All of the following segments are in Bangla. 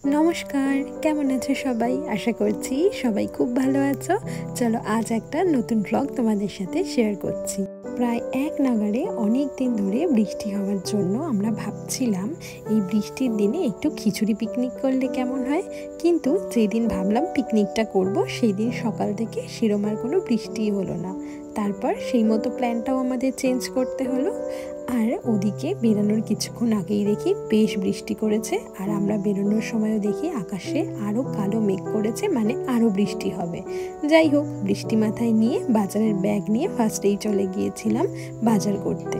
নমস্কার, কেমন আছো সবাই? আশা করছি সবাই খুব ভালো আছো। চলো আজ একটা নতুন ব্লগ তোমাদের সাথে শেয়ার করছি। প্রায় এক নাগাড়ে অনেক দিন ধরে বৃষ্টি হওয়ার জন্য আমরা ভাবছিলাম এই বৃষ্টির দিনে একটু খিচুড়ি পিকনিক করলে কেমন হয়। কিন্তু যেদিন ভাবলাম পিকনিকটা করব সেই দিন সকাল থেকে সেরকম আর কোনো বৃষ্টিই হলো না। তারপর সেই মতো প্ল্যানটাও আমাদের চেঞ্জ করতে হলো। আর ওদিকে বেরোনোর কিছুক্ষণ আগেই দেখি বেশ বৃষ্টি করেছে, আর আমরা বেরোনোর সময়ও দেখি আকাশে আরও কালো মেঘ করেছে, মানে আরও বৃষ্টি হবে। যাই হোক, বৃষ্টি মাথায় নিয়ে বাজারের ব্যাগ নিয়ে ফার্স্টেই চলে গিয়েছিলাম বাজার করতে।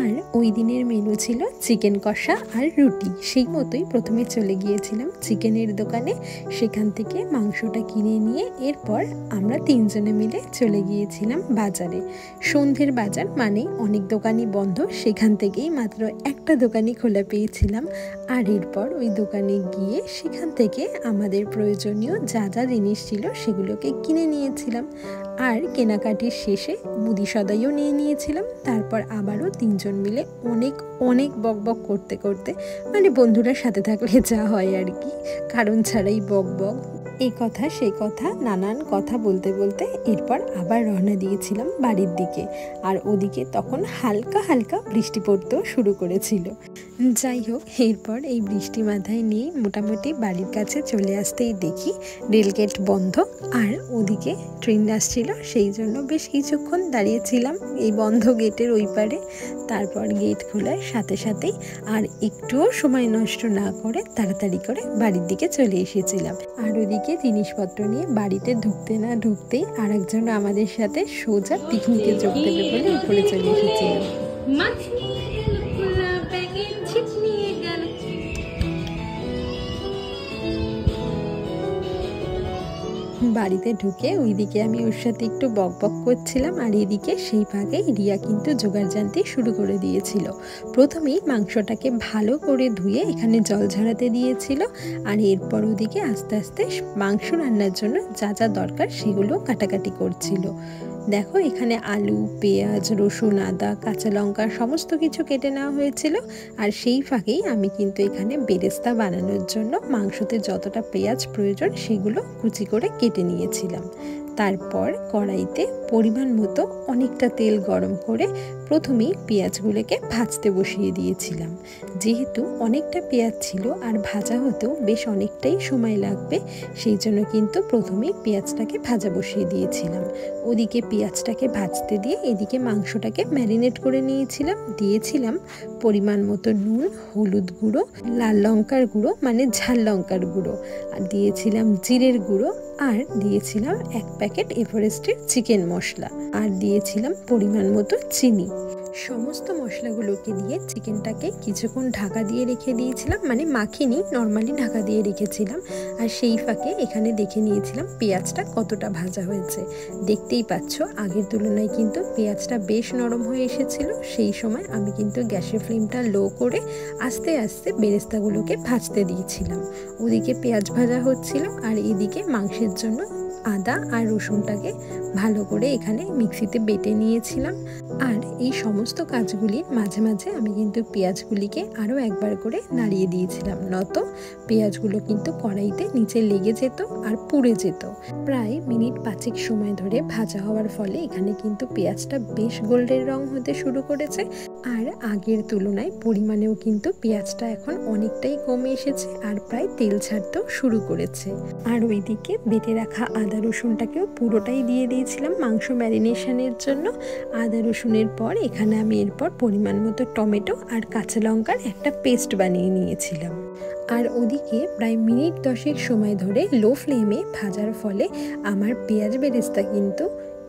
আর ওই দিনের মেনু ছিল চিকেন কষা আর রুটি। সেই মতোই প্রথমে চলে গিয়েছিলাম চিকেনের দোকানে, সেখান থেকে মাংসটা কিনে নিয়ে এরপর আমরা তিনজনে মিলে চলে গিয়েছিলাম বাজারে। সন্ধ্যের বাজার মানে অনেক দোকানই বন্ধ, সেখান থেকেই মাত্র একটা দোকানই খোলা পেয়েছিলাম। আর এরপর ওই দোকানে গিয়ে সেখান থেকে আমাদের প্রয়োজনীয় যা যা জিনিস ছিল সেগুলোকে কিনে নিয়েছিলাম। আর কেনাকাটির শেষে মুদি সদাইও নিয়ে নিয়েছিলাম। তারপর আবারও তিনজন মিলে অনেক অনেক বক বক করতে করতে, মানে বন্ধুরা সাথে থাকলে যা হয় আর কি, কারণ ছাড়াই বক বক, এই কথা সেই কথা নানান কথা বলতে বলতে এরপর আবার রওনা দিয়েছিলাম বাড়ির দিকে। আর ওদিকে তখন হালকা হালকা বৃষ্টি পড়তেও শুরু করেছিল। যাই হোক, এরপর এই বৃষ্টি মাথায় নিয়ে মোটামুটি বাড়ির কাছে চলে আসতেই দেখি রেলগেট বন্ধ, আর ওদিকে ট্রেন আসছিল, সেই জন্য বেশ কিছুক্ষণ দাঁড়িয়েছিলাম এই বন্ধ গেটের ওই পারে। তারপর গেট খোলার সাথে সাথেই আর একটুও সময় নষ্ট না করে তাড়াতাড়ি করে বাড়ির দিকে চলে এসেছিলাম। আর ওদিকে জিনিসপত্র নিয়ে বাড়িতে ঢুকতে না ঢুকতেই আর একজন আমাদের সাথে সোজা পিকনিকে যোগ দেবে বলে উপরে চলে এসেছিলাম। বাড়িতে ঢুকে ওইদিকে আমি ওর সাথে একটু বক বক করছিলাম, আর এদিকে সেই ভাগে রিয়া কিন্তু জোগাড় জানতে শুরু করে দিয়েছিল। প্রথমেই মাংসটাকে ভালো করে ধুয়ে এখানে জল ঝরাতে দিয়েছিল, আর এরপর ওদিকে আস্তে আস্তে মাংস রান্নার জন্য যা যা দরকার সেগুলো কাটাকাটি করছিল। দেখো, এখানে আলু, পেঁয়াজ, রসুন, আদা, কাঁচা লঙ্কা সমস্ত কিছু কেটে নেওয়া হয়েছিল। আর সেই ফাঁকেই আমি কিন্তু এখানে বেরেস্তা বানানোর জন্য মাংসতে যতটা পেঁয়াজ প্রয়োজন সেগুলো কুচি করে কেটে নিয়েছিলাম। তারপর কড়াইতে পরিমাণ মতো অনেকটা তেল গরম করে প্রথমেই পেঁয়াজগুলোকে ভাজতে বসিয়ে দিয়েছিলাম। যেহেতু অনেকটা পেঁয়াজ ছিল আর ভাজা হতেও বেশ অনেকটাই সময় লাগবে, সেই জন্য কিন্তু প্রথমেই পেঁয়াজটাকে ভাজা বসিয়ে দিয়েছিলাম। ওদিকে পেঁয়াজটাকে ভাজতে দিয়ে এদিকে মাংসটাকে ম্যারিনেট করে নিয়েছিলাম। দিয়েছিলাম পরিমাণ মতো নুন, হলুদ গুঁড়ো, লাল লঙ্কার গুঁড়ো মানে ঝাল লঙ্কার গুঁড়ো, আর দিয়েছিলাম জিরের গুঁড়ো, আর দিয়েছিলাম 1 প্যাকেট এভারেস্টের চিকেন মশলা, আর দিয়েছিলাম পরিমাণ মতো চিনি। সমস্ত মশলাগুলোকে দিয়ে চিকেনটাকে কিছুক্ষণ ঢাকা দিয়ে রেখে দিয়েছিলাম, মানে মাখিনি, নর্মালি ঢাকা দিয়ে রেখেছিলাম। আর সেই ফাঁকে এখানে দেখে নিয়েছিলাম পেঁয়াজটা কতটা ভাজা হয়েছে। দেখতেই পাচ্ছ আগের তুলনায় কিন্তু পেঁয়াজটা বেশ নরম হয়ে এসেছিল। সেই সময় আমি কিন্তু গ্যাসের ফ্লেমটা লো করে আস্তে আস্তে বেরেস্তাগুলোকে ভাজতে দিয়েছিলাম। ওদিকে পেঁয়াজ ভাজা হচ্ছিল, আর এদিকে মাংসের জন্য আদা আর রসুনটাকে ভালো করে এখানে মিক্সিতে বেটে নিয়েছিলাম। আর এই সমস্ত কাজগুলির মাঝে মাঝে আমি কিন্তু পেঁয়াজগুলিকে আরও একবার করে নাড়িয়ে দিয়েছিলাম, নত পেঁয়াজগুলো কিন্তু কড়াইতে নিচে লেগে যেত আর পুড়ে যেত। প্রায় মিনিট 5 সময় ধরে ভাজা হওয়ার ফলে এখানে কিন্তু পেঁয়াজটা বেশ গোল্ডেন রং হতে শুরু করেছে। আর আগের তুলনায় পরিমাণেও কিন্তু পেঁয়াজটা এখন অনেকটাই কমে এসেছে, আর প্রায় তেল ছাড়তেও শুরু করেছে। আর ওইদিকে বেটে রাখা আদা রসুনটাকেও পুরোটাই দিয়ে দিয়েছিলাম মাংস ম্যারিনেশনের জন্য। আদা রসুনের পর এখানে আমি এরপর পরিমাণ মতো টমেটো আর কাঁচা লঙ্কার একটা পেস্ট বানিয়ে নিয়েছিলাম। আর ওদিকে প্রায় মিনিট 10 সময় ধরে লো ফ্লেমে ভাজার ফলে আমার পেঁয়াজ বেরেস্তা কিন্তু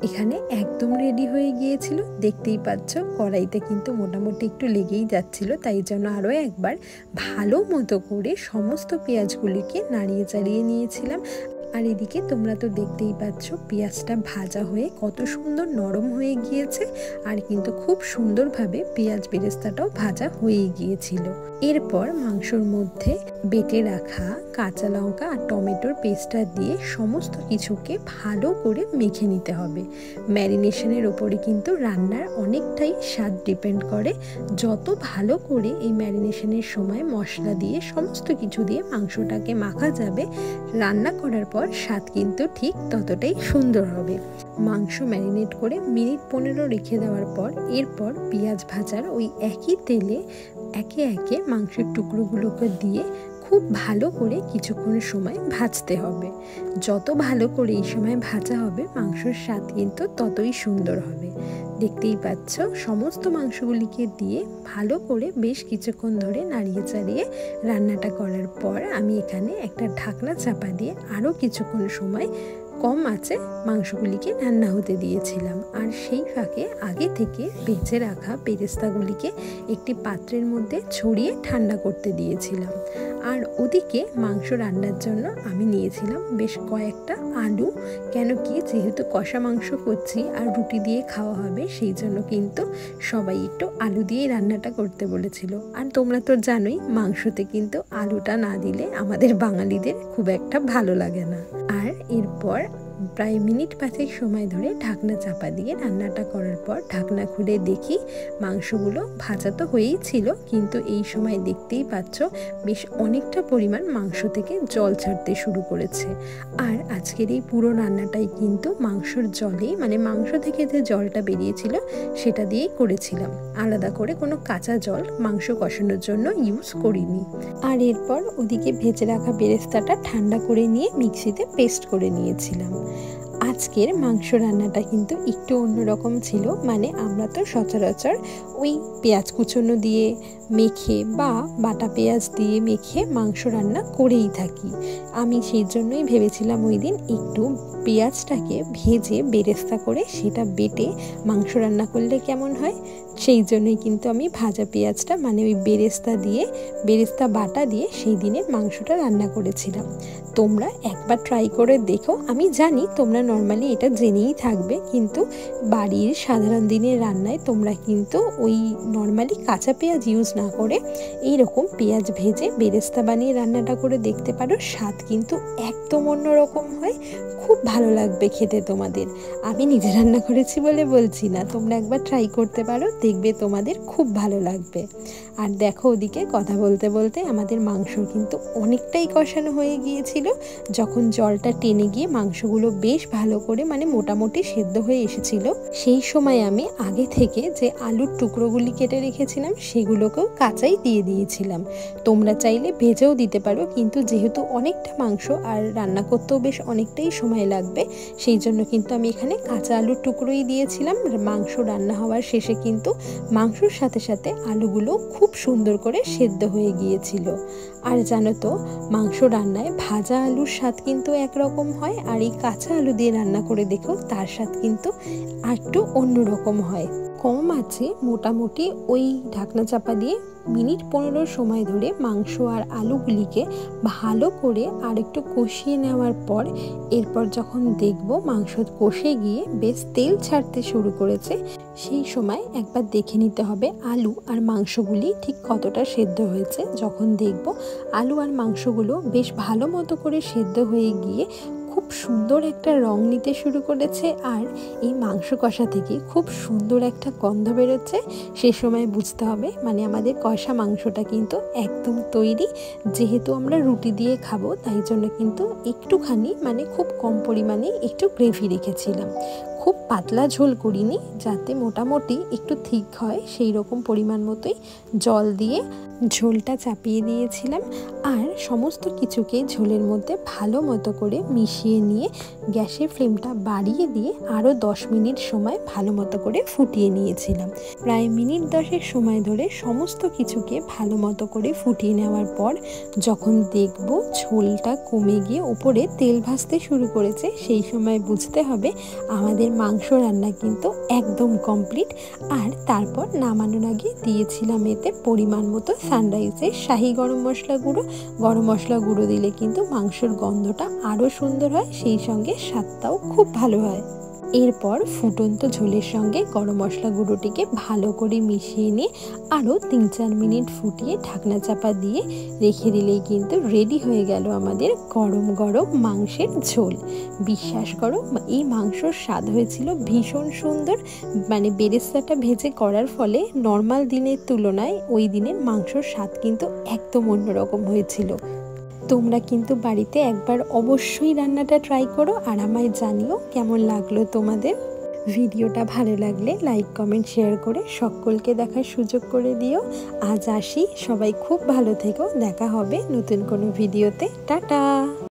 এখানে একদম রেডি হয়ে গিয়েছিল। দেখতেই পাচ্ছ কড়াইতে কিন্তু মোটামুটি একটু লেগেই যাচ্ছিল, তাই জন্য আরও একবার ভালো মতো করে সমস্ত পেঁয়াজগুলিকে নাড়িয়ে চাড়িয়ে নিয়েছিলাম। আর এদিকে তোমরা তো দেখতেই পাচ্ছ পেঁয়াজটা ভাজা হয়ে কত সুন্দর নরম হয়ে গিয়েছে, আর কিন্তু খুব সুন্দরভাবে পেঁয়াজ বেরেস্তাটাও ভাজা হয়ে গিয়েছিল। এরপর মাংসর মধ্যে বেটে রাখা কাঁচা লঙ্কা আর টমেটোর পেস্টটা দিয়ে সমস্ত কিছুকে ভালো করে মেখে নিতে হবে। ম্যারিনেশনের ওপরে কিন্তু রান্নার অনেকটাই স্বাদ ডিপেন্ড করে। যত ভালো করে এই ম্যারিনেশনের সময় মশলা দিয়ে সমস্ত কিছু দিয়ে মাংসটাকে মাখা যাবে, রান্না করার পর স্বাদ কিন্তু ঠিক ততটাই সুন্দর হবে। মাংস ম্যারিনেট করে মিনিট 15 রেখে দেওয়ার পর এরপর পেঁয়াজ ভাজার ওই একই তেলে একে একে মাংসের টুকরোগুলোকে দিয়ে খুব ভালো করে কিছুক্ষণ সময় ভাজতে হবে। যত ভালো করে এই সময় ভাজা হবে মাংসের স্বাদ কিন্তু ততই সুন্দর হবে। দেখতেই পাচ্ছ সমস্ত মাংসগুলিকে দিয়ে ভালো করে বেশ কিছুক্ষণ ধরে নাড়িয়ে চাড়িয়ে রান্নাটা করার পর আমি এখানে একটা ঢাকনা চাপা দিয়ে আরও কিছুক্ষণ সময় কম আঁচে মাংসগুলিকে রান্না হতে দিয়েছিলাম। আর সেই ফাঁকে আগে থেকে বেঁচে রাখা বেরেস্তাগুলিকে একটি পাত্রের মধ্যে ছড়িয়ে ঠান্ডা করতে দিয়েছিলাম। আর ওদিকে মাংস রান্নার জন্য আমি নিয়েছিলাম বেশ কয়েকটা আলু, কেন কি যেহেতু কষা মাংস করছি আর রুটি দিয়ে খাওয়া হবে, সেই জন্য কিন্তু সবাই একটু আলু দিয়েই রান্নাটা করতে বলেছিল। আর তোমরা তো জানোই মাংসতে কিন্তু আলুটা না দিলে আমাদের বাঙালিদের খুব একটা ভালো লাগে না। আর এরপর প্রায় মিনিট 5 সময় ধরে ঢাকনা চাপা দিয়ে রান্নাটা করার পর ঢাকনা খুলে দেখি মাংসগুলো ভাজা তো হয়েই ছিল, কিন্তু এই সময় দেখতেই পাচ্ছ বেশ অনেকটা পরিমাণ মাংস থেকে জল ছাড়তে শুরু করেছে। আর আজকের এই পুরো রান্নাটাই কিন্তু মাংসর জলেই, মানে মাংস থেকে যে জলটা বেরিয়েছিল সেটা দিয়েই করেছিলাম। আলাদা করে কোনো কাঁচা জল মাংস কষানোর জন্য ইউজ করিনি। আর এরপর ওদিকে ভেজে রাখা বেরেস্তাটা ঠান্ডা করে নিয়ে মিক্সিতে পেস্ট করে নিয়েছিলাম। আজকের মাংস রান্নাটা কিন্তু একটু অন্যরকম ছিল। মানে আমরা তো সচরাচর ওই পেঁয়াজ কুচনো দিয়ে মেখে বা বাটা পেঁয়াজ দিয়ে মেখে মাংস রান্না করেই থাকি। আমি সেই জন্যই ভেবেছিলাম ওই দিন একটু পেঁয়াজটাকে ভেজে বেরেস্তা করে সেটা বেটে মাংস রান্না করলে কেমন হয়। সেই জন্যই কিন্তু আমি ভাজা পেঁয়াজটা মানে ওই বেরেস্তা বাটা দিয়ে সেই দিনে মাংসটা রান্না করেছিলাম। তোমরা একবার ট্রাই করে দেখো। আমি জানি তোমরা নর্মালি এটা জেনেই থাকবে, কিন্তু বাড়ির সাধারণ দিনের রান্নায় তোমরা কিন্তু ওই নর্মালি কাঁচা পেঁয়াজ ইউজ না করে এইরকম পেঁয়াজ ভেজে বেরেস্তা বানিয়ে রান্নাটা করে দেখতে পারো। স্বাদ কিন্তু একদম অন্যরকম হয়, খুব ভালো লাগবে খেতে তোমাদের। আমি নিজে রান্না করেছি বলে বলছি না, তোমরা একবার ট্রাই করতে পারো, দেখবে তোমাদের খুব ভালো লাগবে। আর দেখো ওদিকে কথা বলতে বলতে আমাদের মাংস কিন্তু অনেকটাই কষানো হয়ে গিয়েছিল। যখন জলটা টেনে গিয়ে মাংসগুলো বেশ ভালো করে মানে মোটামুটি সেদ্ধ হয়ে এসেছিল, সেই সময় আমি আগে থেকে যে আলুর টুকরোগুলি কেটে রেখেছিলাম সেগুলোকেও কাঁচাই দিয়ে দিয়েছিলাম। তোমরা চাইলে ভেজেও দিতে পারো, কিন্তু যেহেতু অনেকটা মাংস আর রান্না করতেও বেশ অনেকটাই সময় লাগবে, সেই জন্য কিন্তু আমি এখানে কাঁচা আলুর টুকরোই দিয়েছিলাম। মাংস রান্না হওয়ার শেষে কিন্তু মাংসর সাথে সাথে আলুগুলো খুব সুন্দর করে সেদ্ধ হয়ে গিয়েছিল। আর জানো তো মাংস রান্নায় ভাজা আলুর স্বাদ কিন্তু একরকম হয়, আর এই কাঁচা আলু দিয়ে রান্না করে দেখো তার স্বাদ কিন্তু একটু অন্যরকম হয়। কম আছে মোটামুটি ওই ঢাকনা চাপা দিয়ে মিনিট 15 সময় ধরে মাংস আর আলুগুলিকে ভালো করে আর একটু কষিয়ে নেওয়ার পর এরপর যখন দেখব মাংস কষে গিয়ে বেশ তেল ছাড়তে শুরু করেছে, সেই সময় একবার দেখে নিতে হবে আলু আর মাংসগুলি ঠিক কতটা সেদ্ধ হয়েছে। যখন দেখব আলু আর মাংসগুলো বেশ ভালো মতো করে সেদ্ধ হয়ে গিয়ে খুব সুন্দর একটা রং নিতে শুরু করেছে আর এই মাংস কষা থেকে খুব সুন্দর একটা গন্ধ বেরোচ্ছে, সে সময় বুঝতে হবে মানে আমাদের কষা মাংসটা কিন্তু একদম তৈরি। যেহেতু আমরা রুটি দিয়ে খাবো তাই জন্য কিন্তু একটুখানি মানে খুব কম পরিমাণে একটু গ্রেভি রেখেছিলাম, খুব পাতলা ঝোল করিনি, যাতে মোটামুটি একটু থিক হয় সেই রকম পরিমাণ মতোই জল দিয়ে ঝোলটা চাপিয়ে দিয়েছিলাম। আর সমস্ত কিছুকে ঝোলের মধ্যে ভালো মতো করে মিশিয়ে নিয়ে গ্যাসের ফ্লেমটা বাড়িয়ে দিয়ে আরও 10 মিনিট সময় ভালো মতো করে ফুটিয়ে নিয়েছিলাম। প্রায় মিনিট 10 সময় ধরে সমস্ত কিছুকে ভালো মতো করে ফুটিয়ে নেওয়ার পর যখন দেখব ঝোলটা কমে গিয়ে উপরে তেল ভাসতে শুরু করেছে, সেই সময় বুঝতে হবে আমাদের মাংস রান্না কিন্তু একদম কমপ্লিট। আর তারপর নামানোর আগে দিয়েছিলাম এতে পরিমাণ মতো সানরাইজের শাহি গরম মশলা গুঁড়ো দিলে কিন্তু মাংসের গন্ধটা আরও সুন্দর হয়, সেই সঙ্গে স্বাদটাও খুব ভালো হয়। এরপর ফুটন্ত ঝোলের সঙ্গে গরম মশলা গুঁড়োটিকে ভালো করে মিশিয়ে নিয়ে আরও 3-4 মিনিট ফুটিয়ে ঢাকনা চাপা দিয়ে রেখে দিলেই কিন্তু রেডি হয়ে গেল আমাদের গরম গরম মাংসের ঝোল। বিশ্বাস করো, এই মাংসর স্বাদ হয়েছিল ভীষণ সুন্দর। মানে বেরেস্তাটা ভেজে করার ফলে নর্মাল দিনের তুলনায় ওই দিনের মাংসর স্বাদ কিন্তু একদম অন্যরকম হয়েছিল। তোমরা কিন্তু বাড়িতে একবার অবশ্যই রান্নাটা ট্রাই করো আর আমায় জানিও কেমন লাগলো তোমাদের। ভিডিওটা ভালো লাগলে লাইক কমেন্ট শেয়ার করে সকলকে দেখার সুযোগ করে দিও। আজ আসি, সবাই খুব ভালো থেকো, দেখা হবে নতুন কোনো ভিডিওতে। টাটা।